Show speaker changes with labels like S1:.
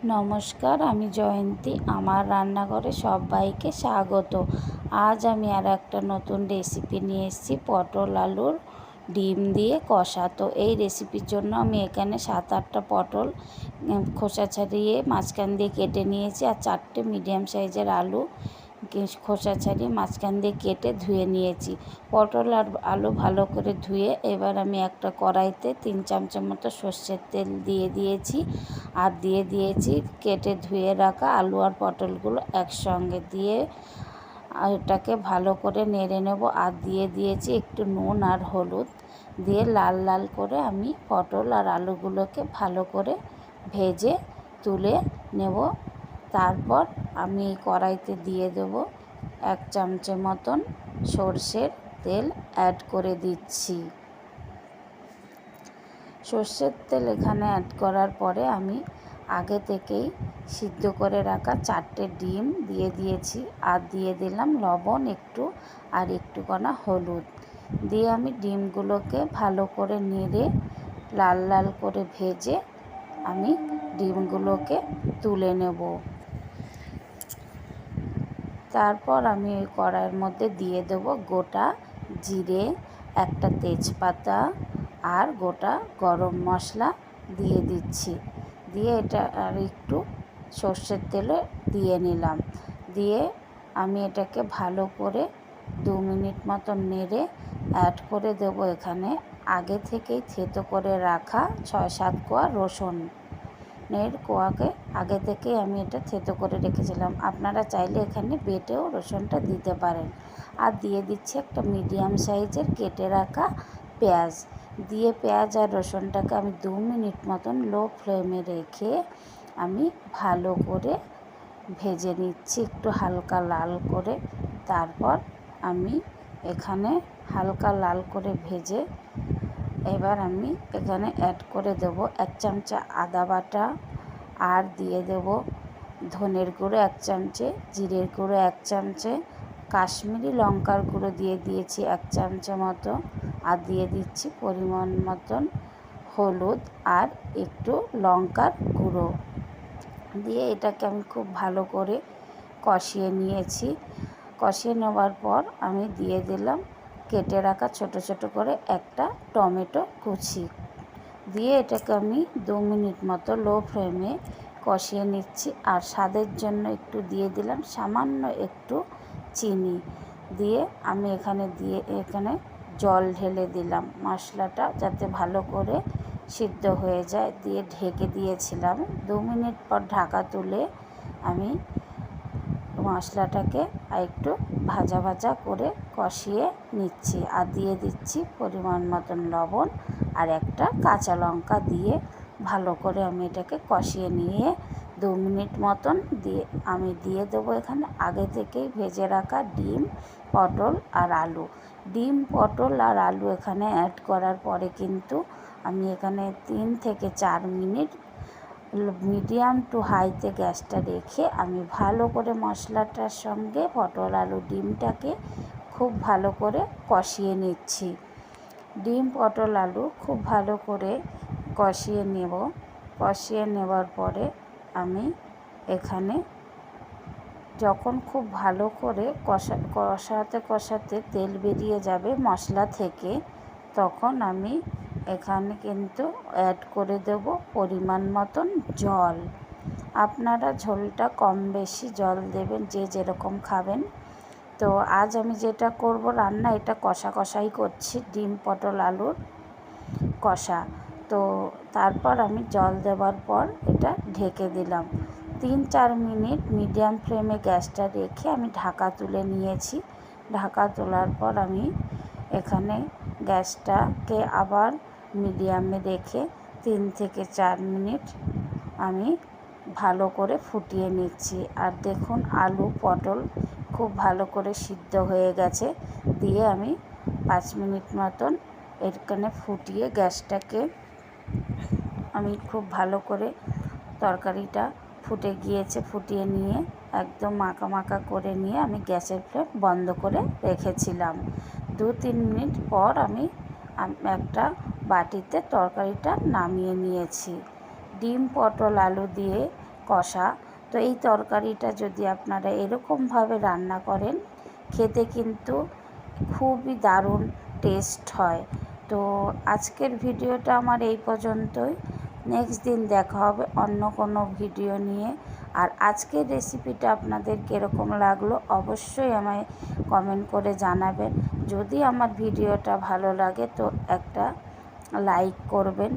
S1: নমস্কার, আমি জয়ন্তী। আমার রান্নাঘরে সবাইকে স্বাগত। আজ আমি আর একটা নতুন রেসিপি নিয়ে এসেছি, পটল আলুর ডিম দিয়ে কষা। তো এই রেসিপির জন্য আমি এখানে 7-8টা পটল খোসা ছাড়িয়ে মাঝখান দিয়ে কেটে নিয়েছি, আর 4টে মিডিয়াম সাইজের আলু খোসা ছাড়িয়ে মাঝখান দিয়ে কেটে ধুয়ে নিয়েছি। পটল আর আলু ভালো করে ধুয়ে এবার আমি একটা কড়াইতে 3 চামচের মতো সর্ষের তেল দিয়ে দিয়েছি, আর দিয়ে দিয়েছি কেটে ধুয়ে রাখা আলু আর পটলগুলো একসঙ্গে দিয়ে এটাকে ভালো করে নেড়ে নেব। আর দিয়ে দিয়েছি একটু নুন আর হলুদ দিয়ে লাল লাল করে আমি পটল আর আলুগুলোকে ভালো করে ভেজে তুলে নেব। তারপর আমি এই কড়াইতে দিয়ে দেব 1 চামচের মতন সর্ষের তেল অ্যাড করে দিচ্ছি। সর্ষের তেল এখানে অ্যাড করার পরে আমি আগে থেকেই সিদ্ধ করে রাখা 4টে ডিম দিয়ে দিয়েছি, আর দিয়ে দিলাম লবণ একটু আর একটুখানা হলুদ দিয়ে আমি ডিমগুলোকে ভালো করে নেড়ে লাল লাল করে ভেজে আমি ডিমগুলোকে তুলে নেব। তারপর আমি ওই কড়াইয়ের মধ্যে দিয়ে দেব গোটা জিরে, একটা তেজপাতা আর গোটা গরম মশলা দিয়ে দিচ্ছি। দিয়ে এটা আর একটু সর্ষের তেলে দিয়ে নিলাম। দিয়ে আমি এটাকে ভালো করে 2 মিনিট মতন নেড়ে অ্যাড করে দেবো এখানে আগে থেকেই থেতো করে রাখা 6-7 কোয়া রসুনের কোয়াকে আগে থেকেই আমি এটা থেতো করে রেখেছিলাম। আপনারা চাইলে এখানে বেটেও রসুনটা দিতে পারেন। আর দিয়ে দিচ্ছি একটা মিডিয়াম সাইজের কেটে রাখা পেঁয়াজ। দিয়ে পেঁয়াজ আর রসুনটাকে আমি 2 মিনিট মতন লো ফ্লেমে রেখে আমি ভালো করে ভেজে নিচ্ছি একটু হালকা লাল করে। তারপর আমি এখানে হালকা লাল করে ভেজে এবার আমি এখানে অ্যাড করে দেব 1 চামচা আদা বাটা, আর দিয়ে দেব ধনের গুঁড়ো 1 চামচে, জিরের গুঁড়ো 1 চামচে, কাশ্মীরি লঙ্কার গুঁড়ো দিয়ে দিয়েছি 1 চামচে মতো, আর দিয়ে দিচ্ছি পরিমাণ মতন হলুদ আর একটু লঙ্কার গুঁড়ো দিয়ে এটাকে আমি খুব ভালো করে কষিয়ে নিয়েছি। কষিয়ে নেওয়ার পর আমি দিয়ে দিলাম কেটে রাখা ছোট ছোট করে একটা টমেটো কুচি দিয়ে এটাকে আমি 2 মিনিট মতো লো ফ্লেমে কষিয়ে নিচ্ছি। আর স্বাদের জন্য একটু দিয়ে দিলাম সামান্য একটু চিনি দিয়ে আমি এখানে জল ঢেলে দিলাম মশলাটা যাতে ভালো করে সিদ্ধ হয়ে যায়। দিয়ে ঢেকে দিয়েছিলাম। 2 মিনিট পর ঢাকা তুলে আমি মশলাটাকে একটু ভাজা ভাজা করে কষিয়ে নিচ্ছি, আর দিয়ে দিচ্ছি পরিমাণ মতন লবণ আর একটা কাঁচা লঙ্কা দিয়ে ভালো করে আমি এটাকে কষিয়ে নিয়ে 2 মিনিট মতন আমি দিয়ে দেবো এখানে আগে থেকেই ভেজে রাখা ডিম, পটল আর আলু। ডিম, পটল আর আলু এখানে অ্যাড করার পরে কিন্তু আমি এখানে 3 থেকে 4 মিনিট মিডিয়াম টু হাইতে গ্যাসটা রেখে আমি ভালো করে মশলাটার সঙ্গে পটল আলু ডিমটাকে খুব ভালো করে কষিয়ে নিচ্ছি। ডিম, পটল, আলু খুব ভালো করে কষিয়ে নেব। কষিয়ে নেওয়ার পরে আমি এখানে যখন খুব ভালো করে কষাতে তেল বেরিয়ে যাবে মশলা থেকে, তখন আমি এখানে কিন্তু অ্যাড করে দেব পরিমাণ মতন জল। আপনারা ঝোলটা কম বেশি জল দেবেন যে যেরকম খাবেন। তো আজ আমি যেটা করব রান্না, এটা কষাই করছি, ডিম, পটল, আলুর কষা। তো তারপর আমি জল দেওয়ার পর এটা ঢেকে দিলাম। 3-4 মিনিট মিডিয়াম ফ্লেমে গ্যাসটা রেখে আমি ঢাকা তুলে নিয়েছি। ঢাকা তোলার পর আমি এখানে গ্যাসটাকে আবার মিডিয়ামে রেখে 3 থেকে 4 মিনিট আমি ভালো করে ফুটিয়ে নিচ্ছি। আর দেখুন আলু, পটল খুব ভালো করে সিদ্ধ হয়ে গেছে। দিয়ে আমি 5 মিনিট মতন এখানে ফুটিয়ে গ্যাসটাকে আমি খুব ভালো করে তরকারিটা ফুটে গিয়েছে, ফুটিয়ে নিয়ে একদম মাখা মাখা করে নিয়ে আমি গ্যাসের ফ্লেম বন্ধ করে রেখেছিলাম। 2-3 মিনিট পর আমি একটা বাটিতে তরকারিটা নামিয়ে নিয়েছি। ডিম, পটল, আলু দিয়ে কষা। তো এই তরকারিটা যদি আপনারা এরকমভাবে রান্না করেন, খেতে কিন্তু খুবই দারুণ টেস্ট হয়। তো আজকের ভিডিওটা আমার এই পর্যন্তই। নেক্সট দিন দেখা হবে অন্য কোনো ভিডিও নিয়ে। আর আজকের রেসিপিটা আপনাদের কীরকম লাগলো অবশ্যই আমায় কমেন্ট করে জানাবেন। যদি আমার ভিডিওটা ভালো লাগে তো একটা লাইক করবেন।